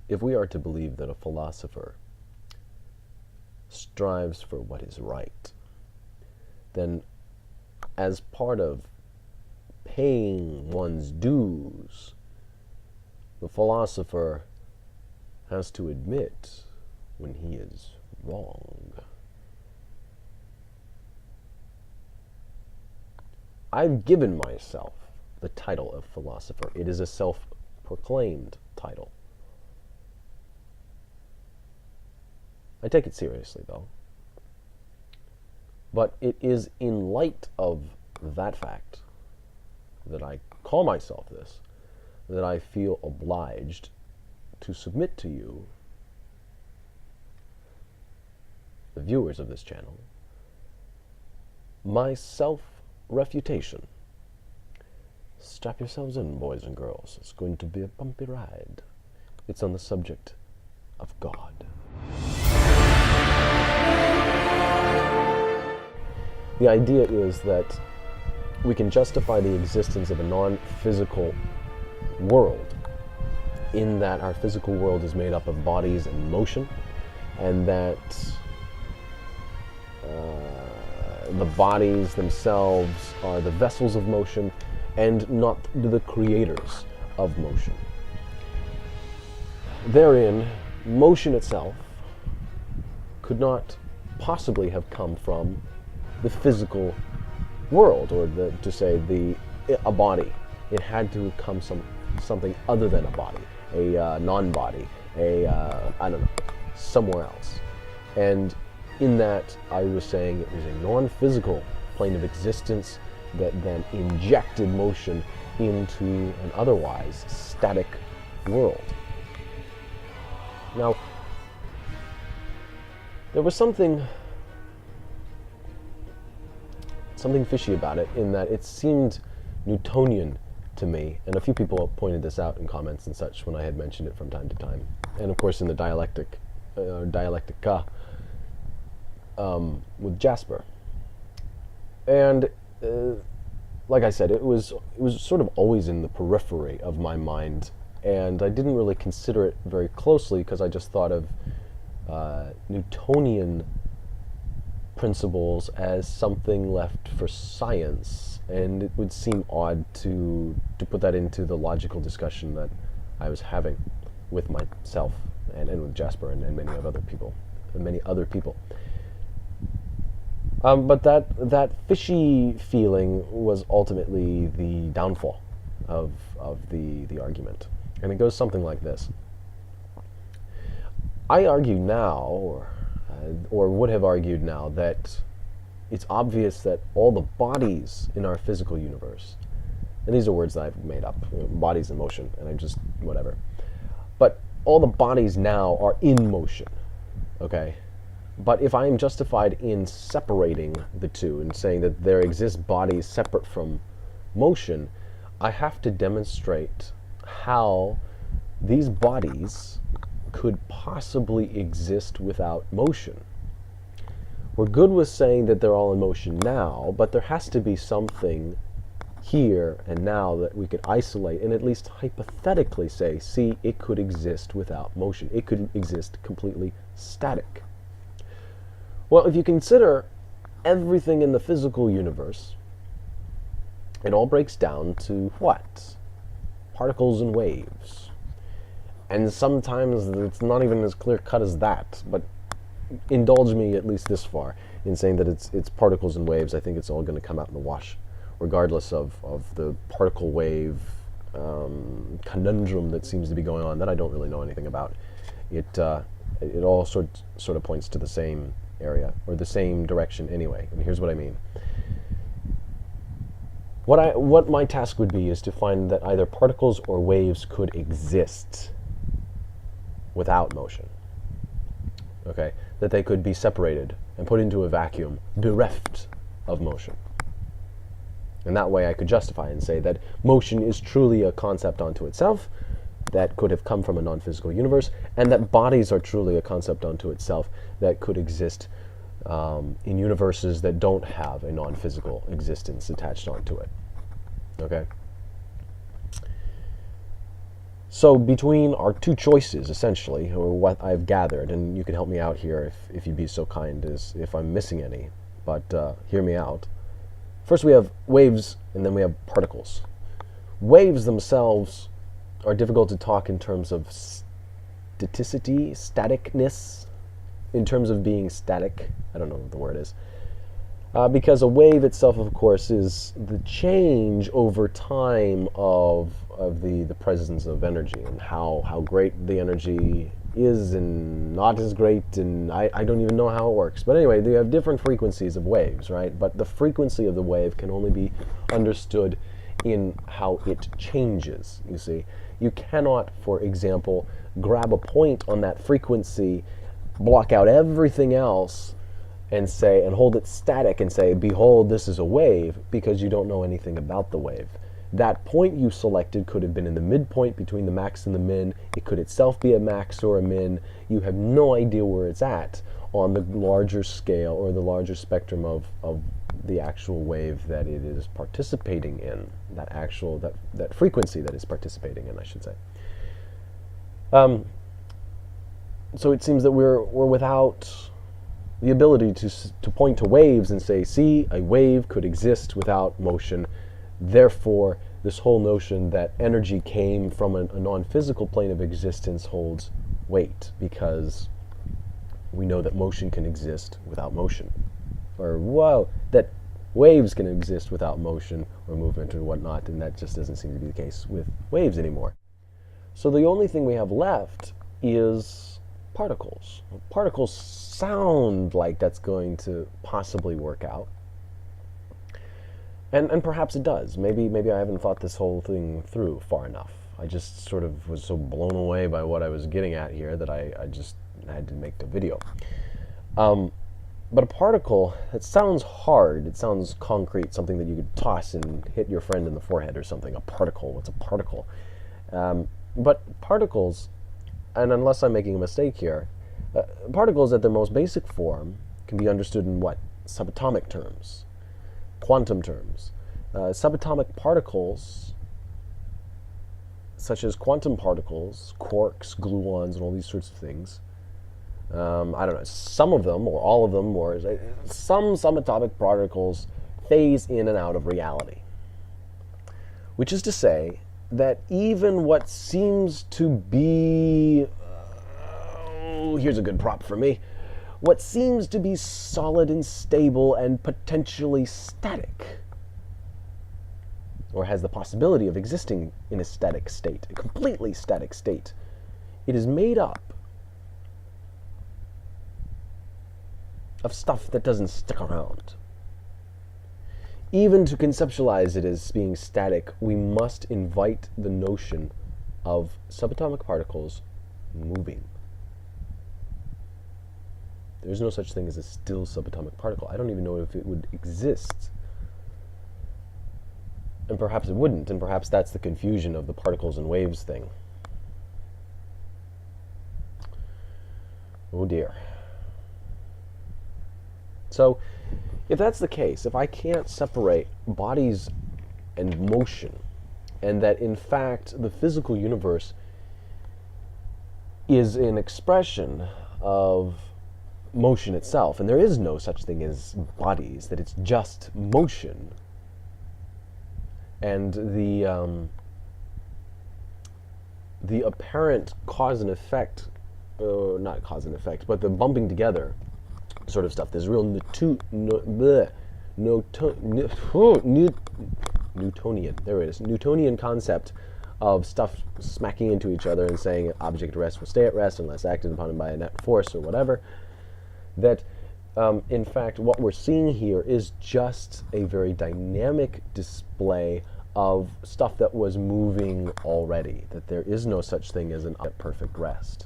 if we are to believe that a philosopher strives for what is right, then as part of paying one's dues, the philosopher has to admit when he is wrong. I've given myself the title of philosopher. It is a self-proclaimed title. I take it seriously, though. But it is in light of that fact that I call myself this, that I feel obliged to submit to you, the viewers of this channel, my self-refutation. Strap yourselves in, boys and girls. It's going to be a bumpy ride. It's on the subject of God. The idea is that we can justify the existence of a non-physical world in that our physical world is made up of bodies and motion, and that the bodies themselves are the vessels of motion and not the creators of motion. Therein, motion itself could not possibly have come from the physical world, or a body. It had to come something other than a body, a non-body, I don't know, somewhere else. And in that, I was saying it was a non-physical plane of existence that then injected motion into an otherwise static world. Now, there was something fishy about it, in that it seemed Newtonian to me, and a few people pointed this out in comments and such when I had mentioned it from time to time, and of course in the dialectica with Jasper. And like I said, it was sort of always in the periphery of my mind, and I didn't really consider it very closely because I just thought of Newtonian principles as something left for science, and it would seem odd to put that into the logical discussion that I was having with myself and with Jasper and many other people. But that fishy feeling was ultimately the downfall of the argument, and it goes something like this. I argue now, or would have argued now, that it's obvious that all the bodies in our physical universe, and these are words that I've made up, bodies in motion, and I just, whatever, but all the bodies now are in motion, okay? But if I am justified in separating the two and saying that there exist bodies separate from motion, I have to demonstrate how these bodies could possibly exist without motion. We're good with saying that they're all in motion now, but there has to be something here and now that we could isolate and at least hypothetically say, see, it could exist without motion. It could exist completely static. Well, if you consider everything in the physical universe, it all breaks down to what? Particles and waves. And sometimes it's not even as clear-cut as that, but indulge me at least this far in saying that it's particles and waves. I think it's all going to come out in the wash, regardless of the particle-wave conundrum that seems to be going on that I don't really know anything about. It all sort of points to the same area, or the same direction anyway, and here's what I mean. What my task would be is to find that either particles or waves could exist without motion, okay? That they could be separated and put into a vacuum, bereft of motion. And that way I could justify and say that motion is truly a concept unto itself that could have come from a non-physical universe, and that bodies are truly a concept unto itself that could exist in universes that don't have a non-physical existence attached onto it. Okay? So between our two choices, essentially, or what I've gathered, and you can help me out here if you'd be so kind, as if I'm missing any, but hear me out. First we have waves, and then we have particles. Waves themselves are difficult to talk in terms of staticity, staticness, in terms of being static. I don't know what the word is. Because a wave itself, of course, is the change over time of the presence of energy, and how great the energy is and not as great, and I don't even know how it works. But anyway, they have different frequencies of waves, right? But the frequency of the wave can only be understood in how it changes, you see. You cannot, for example, grab a point on that frequency, block out everything else, and say, and hold it static and say, behold, this is a wave, because you don't know anything about the wave. That point you selected could have been in the midpoint between the max and the min. It could itself be a max or a min. You have no idea where it's at on the larger scale or the larger spectrum of the actual wave that it is participating in, that frequency that is participating in, I should say. So it seems that we're without the ability to point to waves and say, see, a wave could exist without motion. Therefore, this whole notion that energy came from a non-physical plane of existence holds weight, because we know that motion can exist without motion. Or, whoa, that waves can exist without motion or movement or whatnot, and that just doesn't seem to be the case with waves anymore. So the only thing we have left is particles. Particles sound like that's going to possibly work out. And perhaps it does. Maybe I haven't thought this whole thing through far enough. I just sort of was so blown away by what I was getting at here that I just had to make the video. But a particle, it sounds hard. It sounds concrete, something that you could toss and hit your friend in the forehead or something. A particle, what's a particle? But particles, and unless I'm making a mistake here, particles at their most basic form can be understood in what? Subatomic terms, quantum terms. Subatomic particles, such as quantum particles, quarks, gluons, and all these sorts of things, I don't know, some of them, or all of them, or some subatomic particles phase in and out of reality. Which is to say that even what seems to be, here's a good prop for me, what seems to be solid and stable and potentially static, or has the possibility of existing in a static state, a completely static state, it is made up of stuff that doesn't stick around. Even to conceptualize it as being static, we must invite the notion of subatomic particles moving. There's no such thing as a still subatomic particle. I don't even know if it would exist. And perhaps it wouldn't, and perhaps that's the confusion of the particles and waves thing. Oh dear. So, if that's the case, if I can't separate bodies and motion, and that in fact the physical universe is an expression of motion itself, and there is no such thing as bodies, that it's just motion, and the apparent cause and effect, not cause and effect, but the bumping together sort of stuff, there's real Newtonian, there it is, Newtonian concept of stuff smacking into each other and saying object at rest will stay at rest unless acted upon by a net force or whatever, that in fact what we're seeing here is just a very dynamic display of stuff that was moving already, that there is no such thing as an perfect rest.